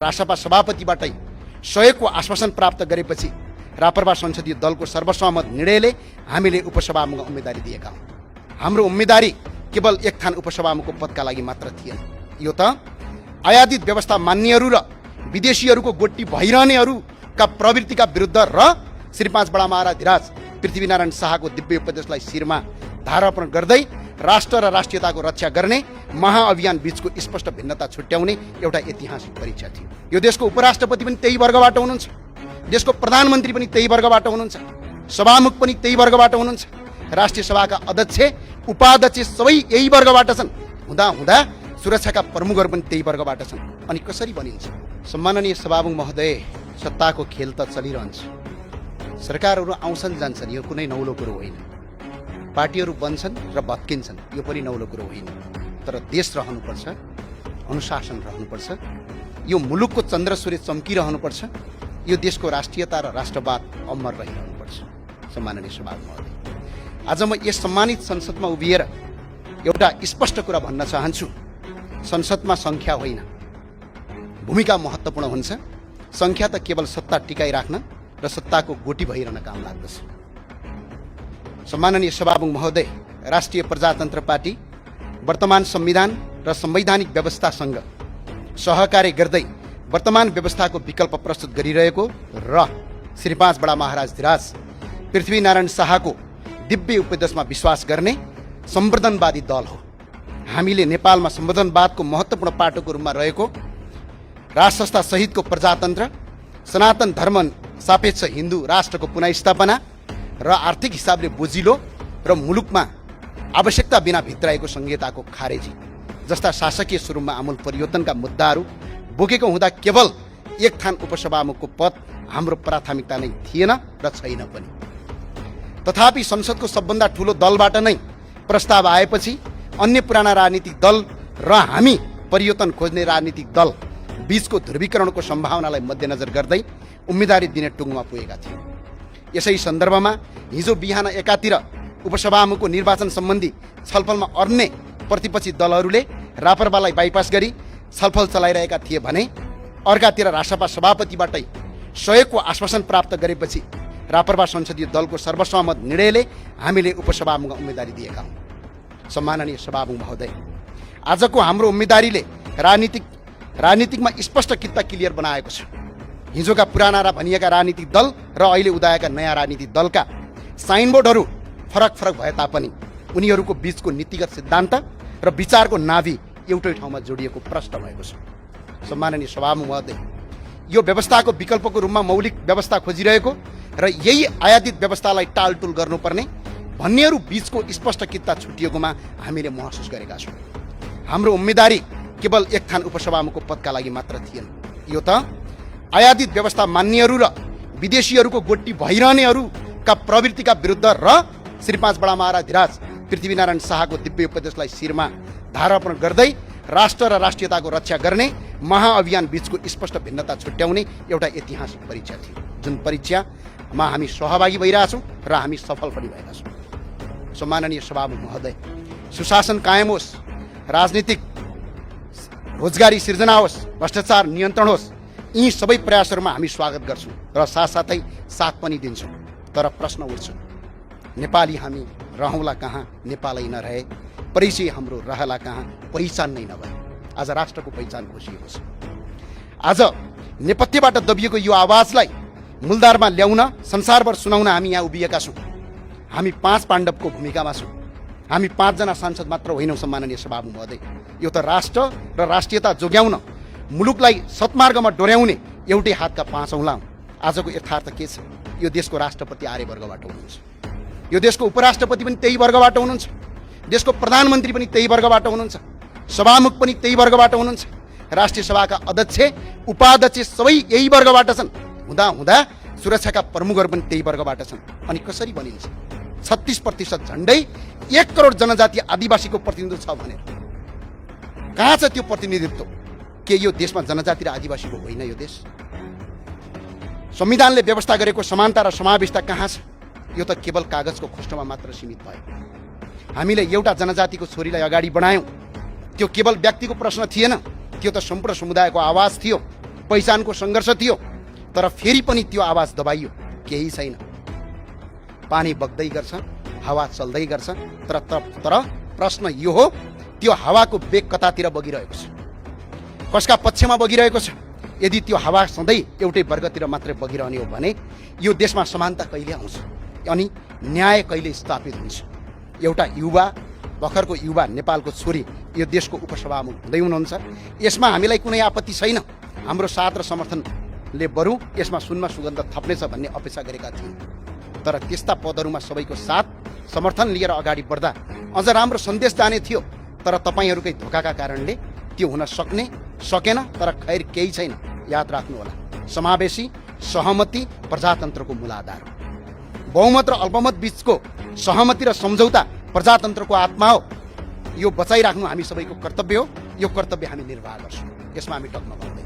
रासपा सभापतिबाटै सहयोगको आश्वासन प्राप्त गरेपछि रापरपा संसदीय दलको सर्वसम्मत निर्णयले हामीले उपसभामुखको उम्मेदवारी दिएका हौँ। हाम्रो उम्मेदवारी केवल एक थान उपसभामुखको पदका लागि मात्र थिएन। यो त आयादित व्यवस्था मान्नेहरू र विदेशीहरूको गोटी भइरहनेहरूका प्रवृत्तिका विरुद्ध र श्री 5 बडा महाराज पृथ्वीनारायण शाहको दिव्य उपदेशलाई शिरमा धारारोपण गर्दै राष्ट्र र राष्ट्रियताको रक्षा गर्ने महाअभियान बीचको स्पष्ट भिन्नता छुट्याउने एउटा ऐतिहासिक परीक्षा थियो। यो देशको उपराष्ट्रपति पनि त्यही वर्गबाट हुनुहुन्छ, देशको प्रधानमन्त्री पनि त्यही वर्गबाट हुनुहुन्छ, सभामुख पनि त्यही वर्गबाट हुनुहुन्छ, राष्ट्रिय सभाका अध्यक्ष उपाध्यक्ष सबै यही वर्गबाट छन्। हुँदा सुरक्षाका प्रमुखहरू पनि त्यही वर्गबाट छन्। अनि कसरी बनिन्छ? सम्माननीय सभामुख महोदय, सत्ताको खेल त चलिरहन्छ। सरकारहरू आउँछन् जान्छन्, यो कुनै नौलो कुरो होइन। पार्टीहरू बन्छन् र भत्किन्छन्, यो पनि नौलो कुरो होइन। तर देश रहनुपर्छ, अनुशासन रहनुपर्छ, यो मुलुकको चन्द्र सूर्य चम्किरहनुपर्छ, यो देशको राष्ट्रियता र राष्ट्रवाद अमर रहिरहनुपर्छ। सम्माननीय सभामुख महोदय, आज म यस सम्मानित संसदमा उभिएर एउटा स्पष्ट कुरा भन्न चाहन्छु। संसदमा सङ्ख्या होइन, भूमिका महत्त्वपूर्ण हुन्छ। सङ्ख्या त केवल सत्ता टिकाइराख्न र सत्ताको गोटी भइरहन काम लाग्दछ। सम्माननीय सभामुख महोदय, राष्ट्रिय प्रजातन्त्र पार्टी वर्तमान संविधान र संवैधानिक व्यवस्थासँग सहकार्य गर्दै वर्तमान व्यवस्थाको विकल्प प्रस्तुत गरिरहेको र श्री 5 बडा महाराज पृथ्वीनारायण शाहको दिव्य उपदेशमा विश्वास गर्ने सम्वर्धनवादी दल हो। हामीले नेपालमा सम्वर्धनवादको महत्त्वपूर्ण पाटोको रूपमा रहेको राजसंस्था सहितको प्रजातन्त्र, सनातन धर्म सापेक्ष हिन्दू राष्ट्रको पुनःस्थापना र आर्थिक हिसाबले बोजिलो र मुलुकमा आवश्यकता बिना भित्राएको संहिताको खारेजी जस्ता शासकीय स्वरूपमा आमूल परिवर्तनका मुद्दाहरू बोकेको हुँदा केवल एक थान उपसभामुखको पद हाम्रो प्राथमिकता नै थिएन र छैन पनि। तथापि संसदको सबभन्दा ठुलो दलबाट नै प्रस्ताव आएपछि अन्य पुराना राजनीतिक दल र हामी परिवर्तन खोज्ने राजनीतिक दल बीचको ध्रुवीकरणको सम्भावनालाई मध्यनजर गर्दै उम्मेदवारी दिने टुङ्गोमा पुगेका थियौँ। यसै सन्दर्भमा हिजो बिहान एकातिर उपसभामुखको निर्वाचन सम्बन्धी छलफलमा अन्य प्रतिपक्षी दलहरूले रापरपालाई बाइपास गरी छलफल चलाइरहेका थिए भने अर्कातिर रासपा सभापतिबाटै सहयोगको आश्वासन प्राप्त गरेपछि रापरपा संसदीय दलको सर्वसम्मत निर्णयले हामीले उपसभामुखको उम्मेदवारी दिएका हौँ। सम्माननीय सभामुख महोदय, आजको हाम्रो उम्मेदवारीले राजनीतिकमा स्पष्ट कित्ता क्लियर बनाएको छ। हिजोका पुराना र भनिएका राजनीतिक दल र अहिले उदाएका नयाँ राजनीतिक दलका साइनबोर्डहरू फरक भए तापनि उनीहरूको बीचको नीतिगत सिद्धान्त र विचारको नाभि एउटै ठाउँमा जोडिएको प्रष्ट भएको छ। सम्माननीय सभामुख महोदय, यो व्यवस्थाको विकल्पको रूपमा मौलिक व्यवस्था खोजिरहेको र यही आयादित व्यवस्थालाई टालटुल गर्नुपर्ने भन्नेहरू बीचको स्पष्ट कित्ता छुटिएकोमा हामीले महसुस गरेका छौँ। हाम्रो उम्मेदवारी केवल एक थान उपसभामुखको पदका लागि मात्र थिएन। यो त आयादित व्यवस्था मान्नेहरू र विदेशीहरूको गोटी भइरहनेहरूका प्रवृत्तिका विरुद्ध र श्री 5 बडा महाराज पृथ्वीनारायण शाहको दिव्य उपदेशलाई शिरमा धारारोपण गर्दै राष्ट्र र राष्ट्रियताको रक्षा गर्ने महाअभियान बीचको स्पष्ट भिन्नता छुट्याउने एउटा ऐतिहासिक परीक्षा थियो, जुन परीक्षामा हामी सहभागी भइरहेछौँ र हामी सफल पनि भएका छौँ। सम्माननीय सभामुख महोदय, सुशासन कायम होस्, राजनीतिक रोजगारी सिर्जना होस्, भ्रष्टाचार नियन्त्रण होस्, यी सबै प्रयासहरूमा हामी स्वागत गर्छौँ र साथसाथै साथ पनि दिन्छौँ। तर प्रश्न उठ्छ, नेपाली हामी रहौँला कहाँ नेपालै नरहे, परिचय हाम्रो रहला कहाँ पहिचान नै नभए। आज राष्ट्रको पहिचान खोसिएको छ। आज नेपथ्यबाट दबिएको यो आवाजलाई मूलधारमा ल्याउन, संसारभर सुनाउन हामी यहाँ उभिएका छौँ। हामी 5 पाण्डवको भूमिकामा छौँ। हामी 5 जना सांसद मात्र होइनौँ। सम्माननीय सभामुख महोदय, यो त राष्ट्र र राष्ट्रियता जोगाउन, मुलुकलाई सत्मार्गमा डोर्याउने एउटै हातका 5 औँला हौँ। आजको यथार्थ के छ? यो देशको राष्ट्रपति आर्य वर्गबाट हुनुहुन्छ, यो देशको उपराष्ट्रपति पनि त्यही वर्गबाट हुनुहुन्छ, देशको प्रधानमन्त्री पनि त्यही वर्गबाट हुनुहुन्छ, सभामुख पनि त्यही वर्गबाट हुनुहुन्छ, राष्ट्रिय सभाका अध्यक्ष उपाध्यक्ष सबै यही वर्गबाट छन्। हुँदा सुरक्षाका प्रमुखहरू पनि त्यही वर्गबाट छन्। अनि कसरी बनिन्छ? 36% झन्डै 1 करोड जनजाति आदिवासीको प्रतिनिधित्व छ भनेर कहाँ छ त्यो प्रतिनिधित्व? के यो देशमा जनजाति र आदिवासीको होइन? यो देश संविधानले व्यवस्था गरेको समानता र समावेशता कहाँ छ? यो त केवल कागजको खोस्टोमा मात्र सीमित भयो। हामीले एउटा जनजातिको छोरीलाई अगाडि बढायौँ, त्यो केवल व्यक्तिको प्रश्न थिएन, त्यो त सम्पूर्ण समुदायको आवाज थियो। पहिचानको सङ्घर्ष थियो, तर फेरि पनि त्यो आवाज दबाइयो, केही छैन। पानी बग्दै गर्छ, हावा चल्दै गर्छ, तर प्रश्न यो हो, त्यो हावाको वेग कतातिर बगिरहेको छ, कसका पक्षमा बगिरहेको छ? यदि त्यो हावा सधैँ एउटै वर्गतिर मात्रै बगिरहने हो भने यो देशमा समानता कहिले आउँछ अनि न्याय कहिले स्थापित हुन्छ? एउटा युवा, भर्खरको युवा नेपालको छोरी यो देशको उपसभामुख हुँदै हुनुहुन्छ। यसमा हामीलाई कुनै आपत्ति छैन। हाम्रो साथ र समर्थनले बरु यसमा सुनमा सुगन्ध थप्नेछ भन्ने अपेक्षा गरेका थियौँ। तर त्यस्ता पदहरूमा सबैको साथ समर्थन लिएर अगाडि बढ्दा अझ राम्रो सन्देश जाने थियो। तर तपाईँहरूकै धोकाका कारणले त्यो हुन सकेन। तर खैर केही छैन। याद राख्नुहोला, समावेशी सहमति प्रजातन्त्रको मूलाधार हो। बहुमत र अल्पमत बीचको सहमति र सम्झौता प्रजातन्त्रको आत्मा हो। यो बचाइराख्नु हामी सबैको कर्तव्य हो। यो कर्तव्य हामी निर्वाह गर्छौँ, यसमा हामी टक्न सक्दैनौँ।